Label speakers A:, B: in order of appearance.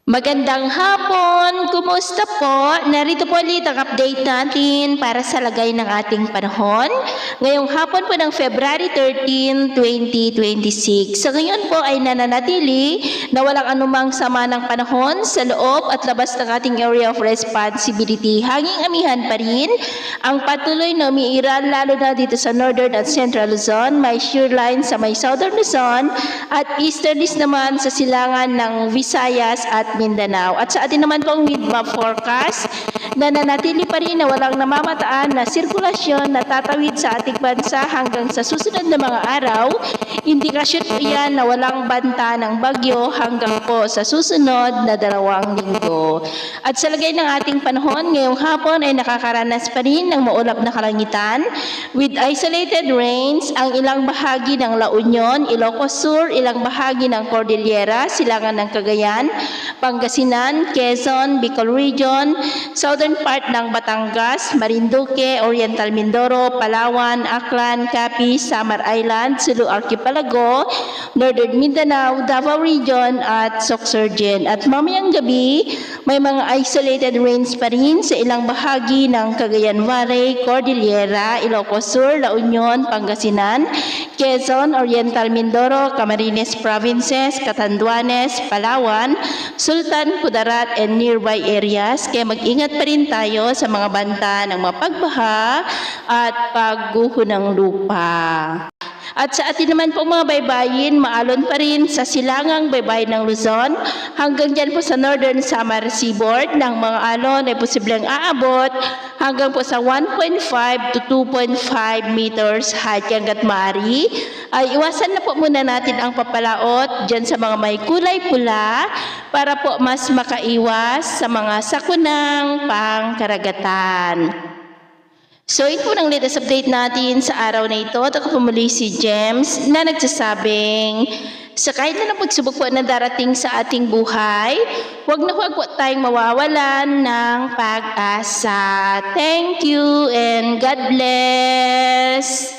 A: Magandang hapon! Kumusta po? Narito po ulit ang update natin para sa lagay ng ating panahon. Ngayong hapon po ng February 13, 2026. Sa ngayon po ay nananatili na walang anumang sama ng panahon sa loob at labas ng ating area of responsibility. Hanging amihan pa rin ang patuloy na umiiral lalo na dito sa Northern at Central Luzon, may shear line sa may Southern Luzon at Easterlies naman sa silangan ng Visayas at Mindanao. At sa atin naman pong mid-map forecast, nananatili pa rin na walang namamataan na sirkulasyon na tatawid sa ating bansa hanggang sa susunod na mga araw. Indikasyon po yan na walang banta ng bagyo hanggang po sa susunod na 2 linggo. At sa lagay ng ating panahon, ngayong hapon ay nakakaranas pa rin ng maulap na kalangitan with isolated rains ang ilang bahagi ng La Union, Ilocos Sur, ilang bahagi ng Cordillera, silangan ng Cagayan, Pangasinan, Quezon, Bicol Region, southern part ng Batangas, Marinduque, Oriental Mindoro, Palawan, Aklan, Capiz, Samar Island, Sulu Archipelago, Northern Mindanao, Davao Region at Sorsogon. At mamayang gabi, may mga isolated rains pa rin sa ilang bahagi ng Cagayan Valley, Cordillera, Ilocos Sur, La Union, Pangasinan, Quezon, Oriental Mindoro, Camarines Provinces, Catanduanes, Palawan, Sultan, Kudarat, and nearby areas. Kaya mag-ingat pa rin tayo sa mga banta ng mapagbaha at pagguho ng lupa. At sa atin naman po mga baybayin, maalon pa rin sa silangang baybayin ng Luzon. Hanggang dyan po sa Northern Samar Seaboard ng mga alon ay posibleng aabot hanggang po sa 1.5 to 2.5 meters height hanggat maaari. Ay iwasan na po muna natin ang papalaot dyan sa mga may kulay pula para po mas makaiwas sa mga sakunang pangkaragatan. So ito po ang latest update natin sa araw na ito. At ako po muli si James na nagsasabing sa kahit na pagsubok po na darating sa ating buhay, huwag po tayong mawawalan ng pag-asa. Thank you and God bless!